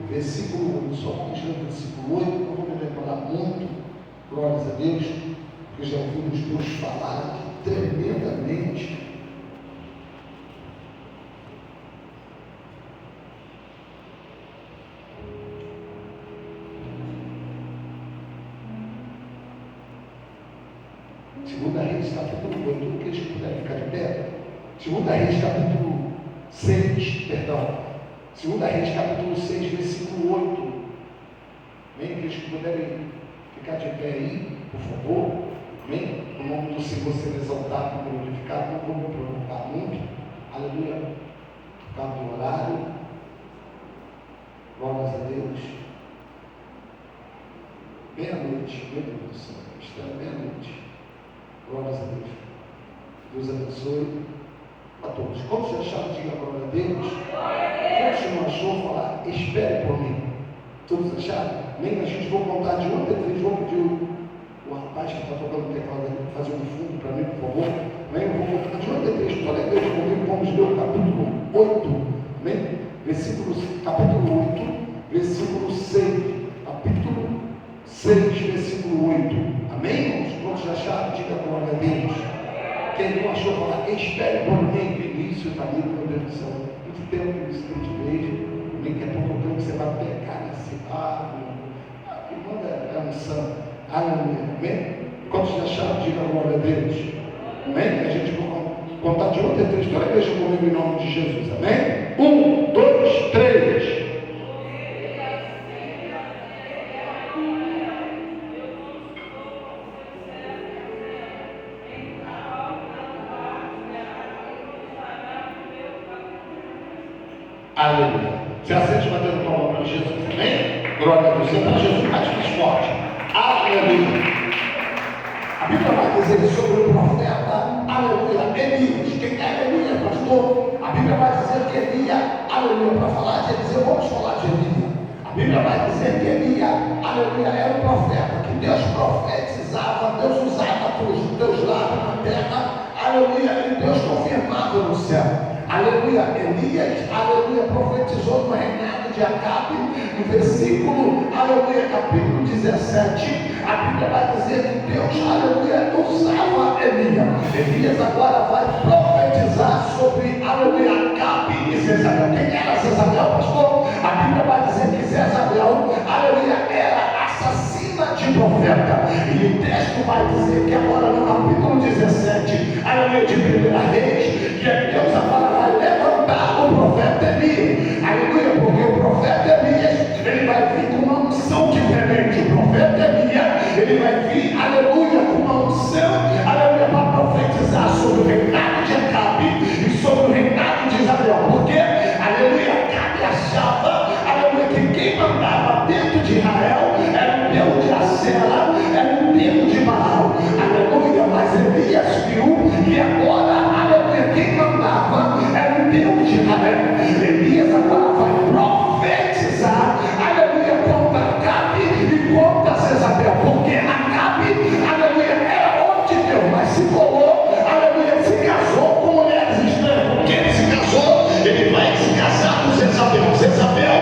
versículo 8, só continuando o versículo 8, não vou me demorar muito, glórias a Deus, porque já ouvimos Deus falar aqui tremendamente. Segunda Reis, capítulo 8, que eles puderem ficar de pé. Segunda Reis, capítulo 6, perdão. Segunda Reis, capítulo 6, versículo 8. Amém? Que eles puderem ficar de pé aí, por favor. Amém? No nome do Senhor ser exaltado e glorificado, não vou me preocupar muito. Aleluia. Por causa do horário. Glórias a Deus. Meia-noite, meu Deus do céu. Está meia-noite. Glórias a Deus. Deus abençoe a todos. Quando você achar, diga glória a Deus. Quando você não achou, falar, espere por mim. Todos acharam? Nem a gente vou contar de 1 até 3. Vou pedir o rapaz que está tocando o teclado ali fazer um fundo para mim, por favor. Amém? Eu vou contar de 1 até 3. Colega, Deus comigo, vamos ler o capítulo 8. Amém? Capítulo 8, versículo 6. Capítulo 6, versículo 8. Amém, irmãos? Quando já acharam, diga glória a Deus. Quem não achou, fala, espere por mim. Início está ali, meu Deus do céu. Muito tempo isso que eu te vejo. Daqui a pouco eu creio que você vai pecar nesse que manda a unção. Aleluia. Amém? Quando já acharam, diga glória a Deus. Amém? A gente vai contar de 1 até 3. Então, veja comigo em nome de Jesus. Amém? 1, 2, 3. Aleluia. Você aceita batendo palma para Jesus, amém? Glória a Deus. Você para Jesus mais forte. Aleluia. A Bíblia vai dizer sobre o profeta, aleluia, Elias. Quem é Elias, pastor? A Bíblia vai dizer que Elias, aleluia, para falar de Elias, vamos falar de Elias. A Bíblia vai dizer que Elias, aleluia, era um profeta, que Deus profetizava, Deus usava os teus lábios na terra, aleluia, e Deus confirmava no céu. Aleluia, Elias, aleluia, profetizou no reinado de Acabe, no versículo, aleluia, capítulo 17, a Bíblia vai dizer que Deus, aleluia, usava Elias. Elias agora vai profetizar sobre, aleluia, Acabe e Jezabel. Quem era Jezabel, pastor? A Bíblia vai dizer que Jezabel, aleluia, era assassina de profeta. E o texto vai dizer que agora no capítulo 17, aleluia, de 1 Reis, que Deus agora vai levantar o profeta Elias, aleluia, porque o profeta Elias, ele vai vir com uma unção diferente. O profeta Elias, ele vai vir, aleluia, com uma unção, aleluia, para profetizar sobre o reinado de Acabe e sobre o reinado de Israel, porque, aleluia, Acabe achava, aleluia, que quem mandava dentro de Israel era o Deus de Acera, era o Deus de Baal, aleluia, mas Elias viu que agora, aleluia, quem mandava era o Deus de Israel. Elias agora vai profetizar, aleluia, contra Acabe e contra Jezabel, porque Acabe, aleluia, era homem de Deus, mas se colou, aleluia, se casou com mulheres estranhas. Porque ele se casou, ele vai se casar com Jezabel. Jezabel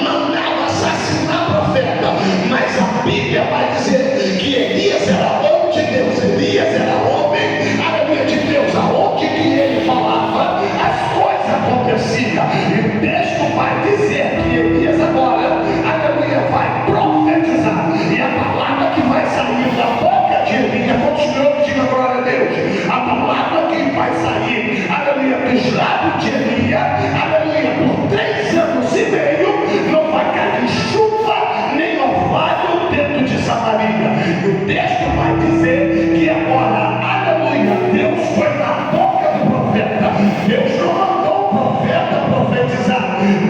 mandava assassinar profeta, mas a Bíblia vai dizer que Elias era homem de Deus. Elias era homem, aleluia, de Deus. Aonde que ele falava, as coisas aconteciam. E o texto vai dizer que Elias agora, aleluia, vai profetizar. E a palavra que vai sair da boca de Elias, continuando, diga glória a Deus. A palavra que vai sair, aleluia, dos lábios de Elias, aleluia, por 3 anos e meio, não vai cair chuva nem orvalho dentro de Samaria. E o texto vai dizer que agora, aleluia, Deus foi na boca do profeta. Deus não mandou o profeta profetizar.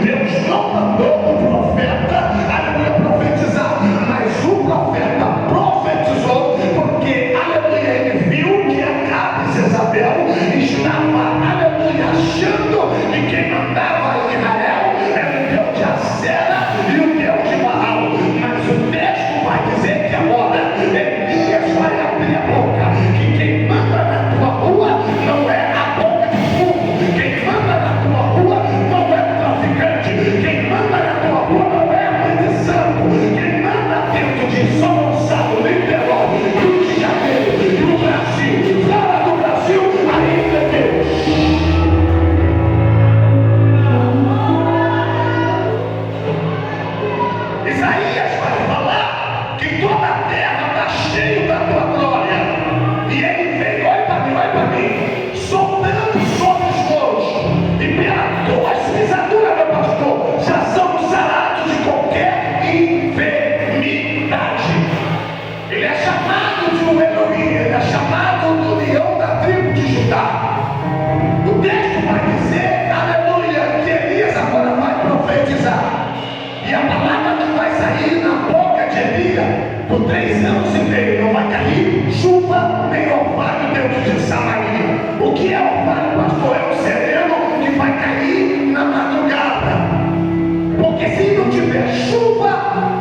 Deus não mandou o profeta, aleluia, profetizar. Mas o profeta profetizou, porque, aleluia, ele viu que Acabe e Jezabel estava, aleluia, achando que quem mandava em Israel era o Deus de Acera e o Deus de Baal. Mas o texto vai dizer que agora Elias vai abrir a boca, que quem manda na tua rua não é a boca de fumo, quem manda na tua rua não é o traficante, quem manda na tua rua não é por 3 anos e meio não vai cair chuva nem orvalho dentro de Samaria. O que é orvalho, pastor? É o sereno que vai cair na madrugada. Porque se não tiver chuva,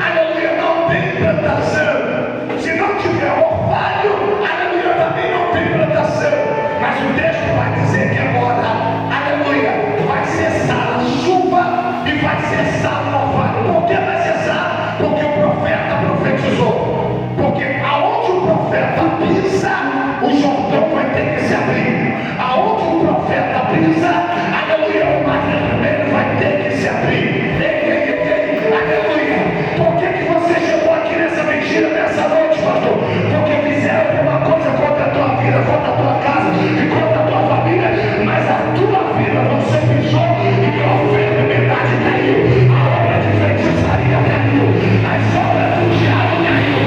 aleluia, não tem plantação. Se não tiver orvalho, aleluia, também não tem plantação. Mas o texto vai dizer que agora, aleluia, vai cessar a chuva e vai cessar o orvalho. Por que vai cessar? Porque o profeta profetizou. Porque aonde o profeta pisa, o Jordão vai ter que se abrir. Aonde o profeta pisa, aleluia, o mar vermelho vai ter que se abrir. Aleluia. Por que você chegou aqui nessa mentira, nessa noite, pastor? Porque fizeram alguma coisa contra a tua vida, contra a tua casa e contra a tua família, mas a tua vida você pisou e a enfermidade caiu, a obra de feitiçaria caiu, as obras do diabo caiu.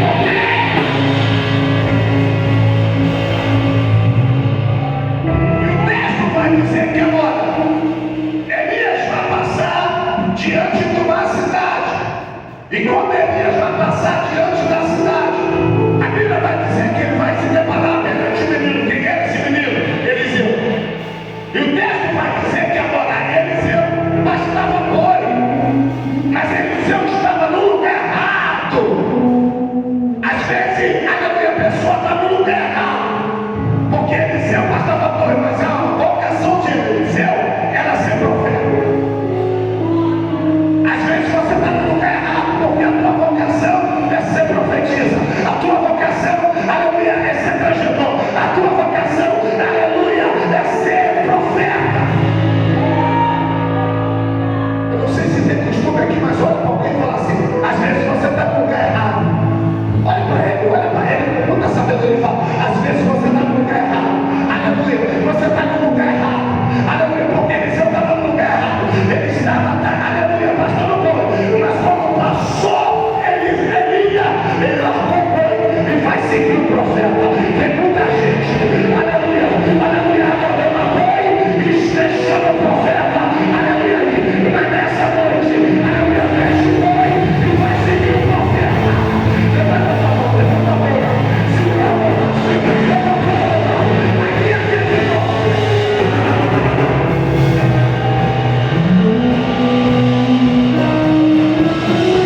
E o texto vai dizer que agora Elias vai passar diante de uma cidade. E quando Elias vai passar diante da cidade, a Bíblia vai dizer que ele vai se deparar perante o menino. Quem era esse menino? Eliseu. E o texto vai dizer que agora Eliseu bastava boi, mas Eliseu estava no lugar errado. Às vezes, a pessoa está no lugar errado, porque Eliseu bastava boi, mas a vocação de Eliseu era ser profeta. Às vezes você está no lugar errado, porque a tua vocação é ser profetisa, a tua vocação, aleluia, é ser trajetor, a tua vocação, aleluia, é ser profeta. Eu não sei se tem costume aqui, mas olha para alguém e fala assim: às vezes você está no lugar errado. Olha para ele, muita sabedoria. Ele fala: às vezes você está no lugar errado, aleluia, você está no lugar errado, aleluia, porque Eliseu estava no lugar errado, ele estava, aleluia, pastor, mas quando passou Elias, ele largou o boi e vai seguir o profeta. Tem muita gente, aleluia, adorando boi e deixando o profeta, aleluia, mas nessa noite, aleluia, fecha o boi e vai seguir o profeta. Levanta a mão, segura a mão, segura a mão, aqui,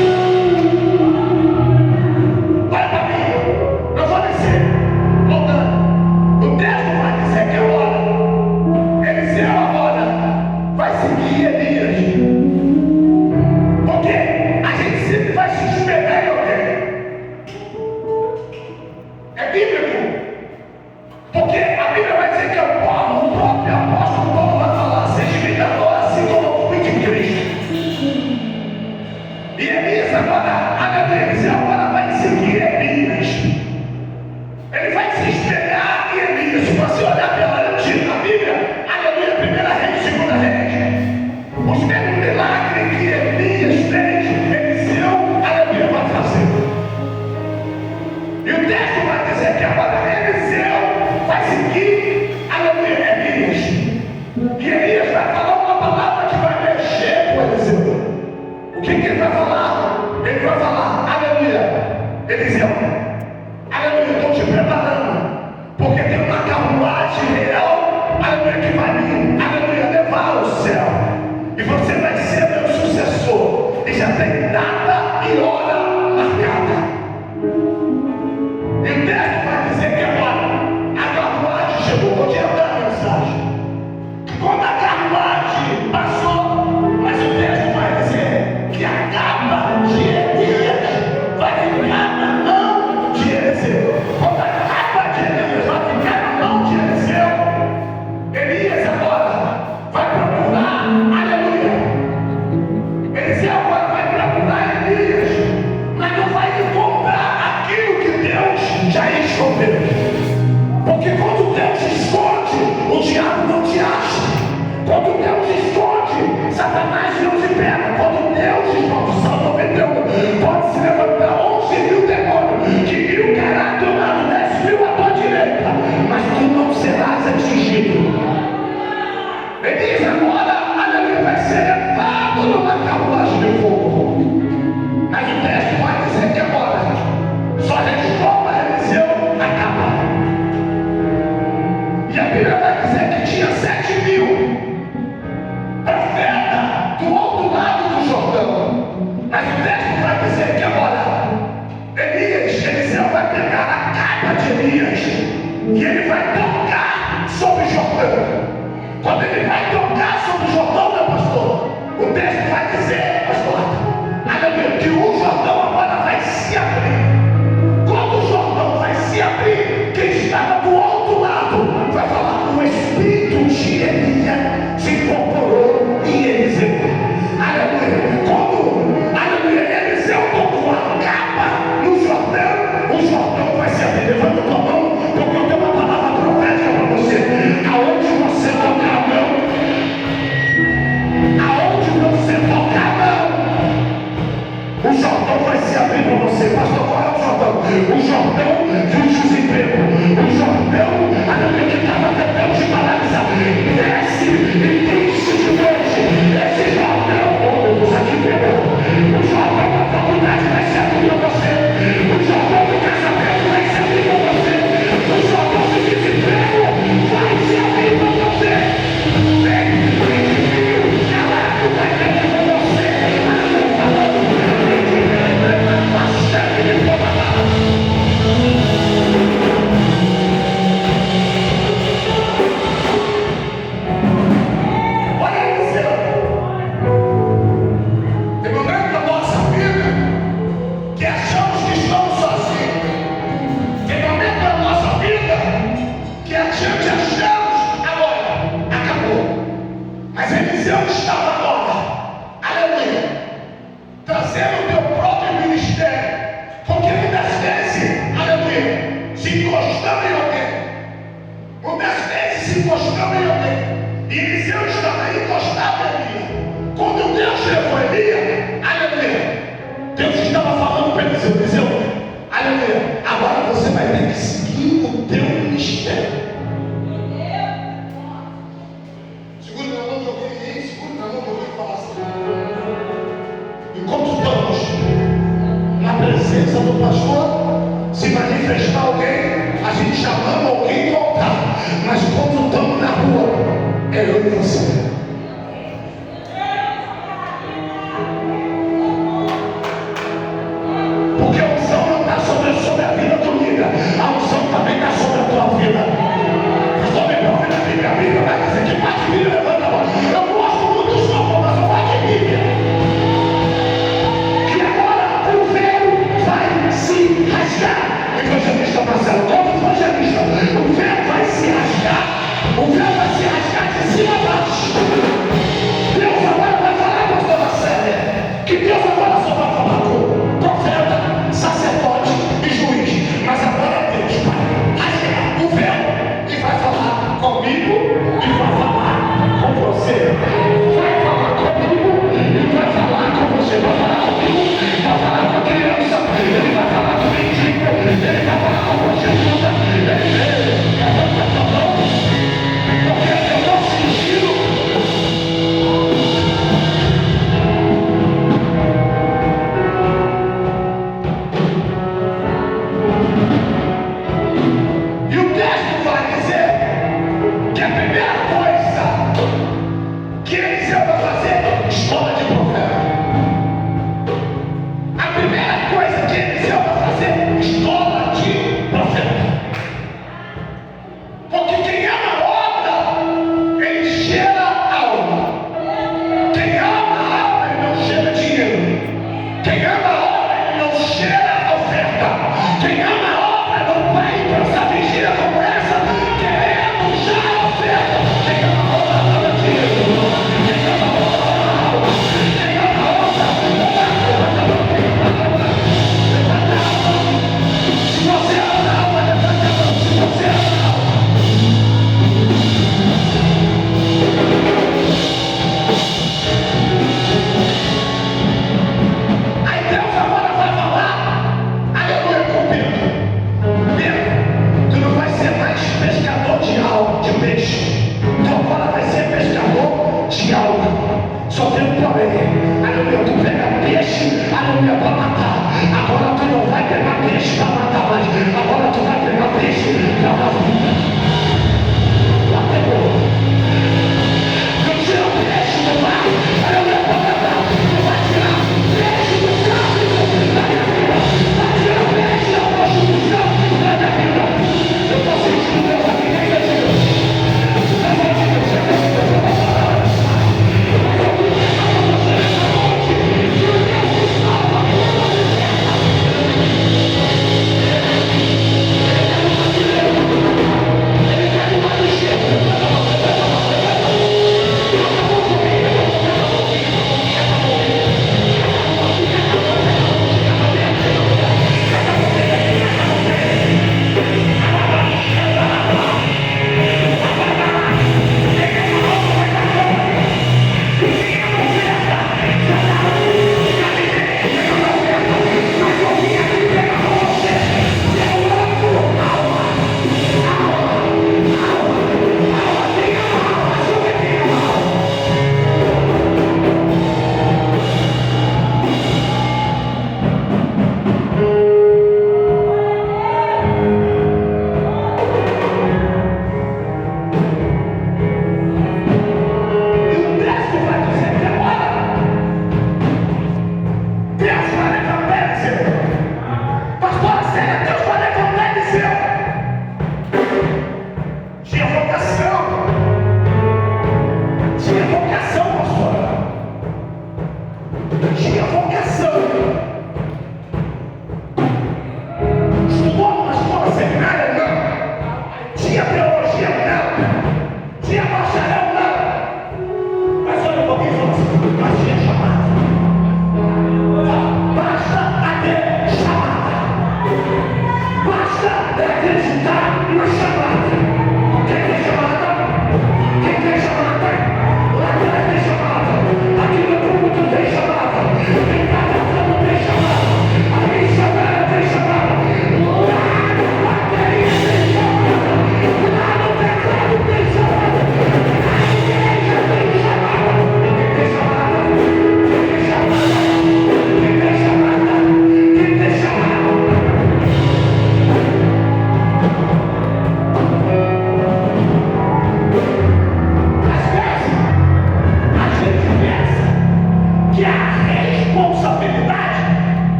vai para mim, eu vou descer, voltando. O texto vai dizer que agora Eliseu agora vai seguir Elias, porque a gente sempre vai se espelhar em alguém. É bíblico, porque a Bíblia vai dizer que o próprio apóstolo Paulo vai falar: seja imitador assim como eu fui de Cristo. E Elias agora, Eliseu agora vai seguir Elias. Ele vai se espelhar em Elias. Se você olhar pela antiga Bíblia, aleluia, primeira reis, segunda reis, os mesmos milagres que Elias fez, Eliseu, aleluia, vai fazer. E o texto vai dizer que agora Eliseu vai seguir, aleluia, Elias. E Elias vai falar uma palavra que vai mexer com Eliseu. O que ele vai falar? Ele vai falar: aleluia, Eliseu, aleluia, estou te preparando, porque tem uma carruagem real, aleluia, que vai me, aleluia, levar ao céu, e você vai ser meu sucessor, e já tem data e hora marcada. E o texto vai dizer que agora a carruagem chegou. Vou te dar a mensagem. Quando a carruagem passou, mas o texto vai dizer que a capa de Elias vai ficar na mão de Eliseu. Quando a capa de Elias vai ficar na mão de Eliseu, Elias agora vai procurar, aleluia, Eliseu agora vai procurar Elias, mas não vai encontrar aquilo que Deus já escondeu. Porque quando Deus esconde, o diabo não te acha. Quando Deus esconde, Satanás não te pega. Quando Deus esconde, o Salmo 91 pode se levantar 11.000 demônios E ele vai tocar sobre o Jordão. Quando ele vai tocar sobre o Jordão, meu pastor, o texto vai dizer, pastor, aleluia, que o Jordão agora vai se abrir. Quando o Jordão vai se abrir, quem estava do outro lado vai falar: o espírito de Elias se incorporou em Eliseu. Aleluia. Quando, aleluia, Eliseu tocou a capa no Jordão, o Jordão vai se abrir. Levanta a tua mão, porque eu tenho uma palavra profética para você. Aonde você tocar a mão, aonde você tocar a mão, o Jordão vai se abrir para você. Pastor, qual é o Jordão? O Jordão de desemprego. O Jordão, aleluia, que estava tentando te paralisar. Desce e enche de noite. Esse Jordão, oh meu Deus, aqui pegou. O Jordão da faculdade vai se abrir para você. O Jordão do casamento vai se abrir para você. O Jordão do desemprego vai se abrir para você. Vem, calado, vai vir para você. Olha aí, Senhor. Tem momento da nossa vida que achamos que estamos sozinhos. Tem momento da nossa vida que a gente achamos agora, acabou. Mas Eliseu estava agora, aleluia, trazendo o teu próprio ministério. Porque muitas vezes, aleluia, se encostando em alguém. Muitas vezes se encostando em alguém. E Eliseu estava encostado em Elias. Quando Deus levou Elias, aleluia, Deus estava falando para Eliseu: Eliseu, aleluia, agora você vai ter que seguir o teu ministério. Segura na mão de alguém, segura na mão de alguém e fala assim: enquanto estamos na presença do pastor, se manifestar alguém, a gente chamando alguém voltar. Mas quando estamos na rua, é eu e você. Porque a unção não está sobre a vida do líder, a unção também está sobre a tua vida. Pastor, me prove na Bíblia. A Bíblia vai dizer que parte de Bíblia levanta a mão. Eu gosto muito dos novos, mas eu gosto de Bíblia. Que agora o véu vai se rasgar. Evangelista Marcelo, como evangelista, o véu vai se rasgar. O véu vai se rasgar de cima a baixo. Deus agora vai falar, pastora Célia, que Deus agora só vai falar com profeta, sacerdote e juiz. Mas agora Deus vai rasgar o véu e vai falar comigo e vai falar com você. Vai falar comigo e vai falar com você. Vai falar comigo, vai falar com a criança, ele vai falar com o mendigo, ele vai falar com a prostituta, ele vai falar com a mão. Porque eu não senti. E o texto vai dizer que a primeira coisa que Eliseu vai fazer, escola de profeta. A primeira coisa que Eliseu vai fazer, escola de profeta. Porque quem ama a obra, ele cheira a alma. Quem ama a alma, ele não cheira dinheiro. Quem ama a obra, ele não cheira a oferta. Quem ama a obra não vai para essa vigília como essa, querendo já a oferta. Quem ama a obra, não dá dinheiro. Quem ama a obra, quem ama a obra, levanta a mão. Se você ama a alma, levanta a mão. Se você ama a alma. Aí Deus agora vai falar, aleluia, com Pedro. Pedro, tu não vai ser mais pescador de peixe. Tu agora vai ser pescador de alma. Só tem um porém. Aleluia, tu pega peixe, aleluia, para matar. Agora tu não vai pegar peixe para matar mais. Agora tu vai pegar peixe para dar vida. Lá pegou. Não tira o peixe do mar. Aleluia, para matar. Tu vai tirar peixe do tráfico da minha vida. Vai tirar peixe da prostituição da minha vida. Eu estou sentindo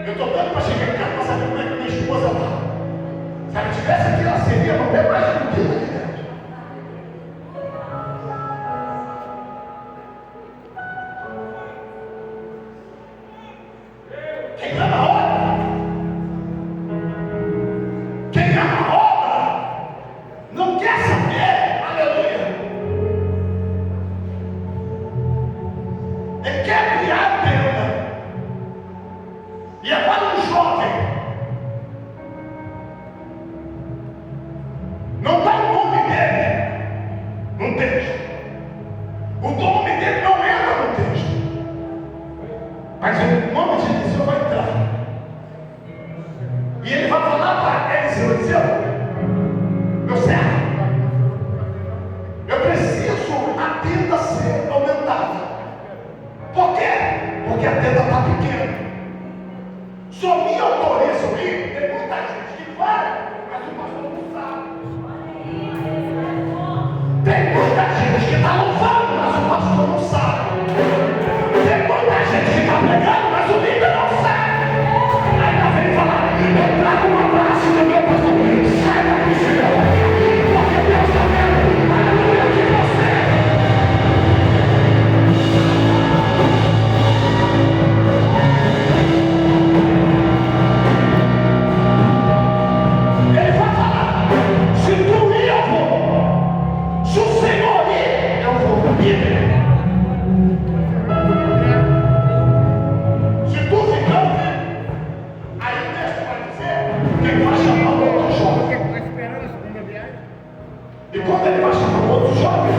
Eu estou dando para chegar em casa para saber como é que minha esposa está. Se ela estivesse aqui, ela seria até mais de um dia aqui dentro. Quem ama a obra, quem ama a obra, não quer saber, aleluia. Ele quer criar pena. E agora um jovem, não está o nome dele no texto. O nome dele não entra no texto. Mas o nome de Eliseu vai entrar. E ele vai falar para Eliseu, meu servo, eu preciso a tenda ser aumentada. Por quê? Porque a tenda está pequena. Só me autorizam ir. Tem muita gente que vai, mas o pastor não sabe. Tem muita gente que está louvando, mas o pastor não sabe. Tem muita gente que está pregando, mas o líder não sabe. Ainda vem falar, eu trago um abraço do meu pastor. Sai daqui, Senhor, porque Deus está vendo, aleluia, que você. Ele vai falar, se tu ir, eu vou. Se o Senhor ir, eu vou. Se tu ficar, aí o texto vai dizer que ele vai chamar o outro jovem. E quando ele vai chamar o outro jovem,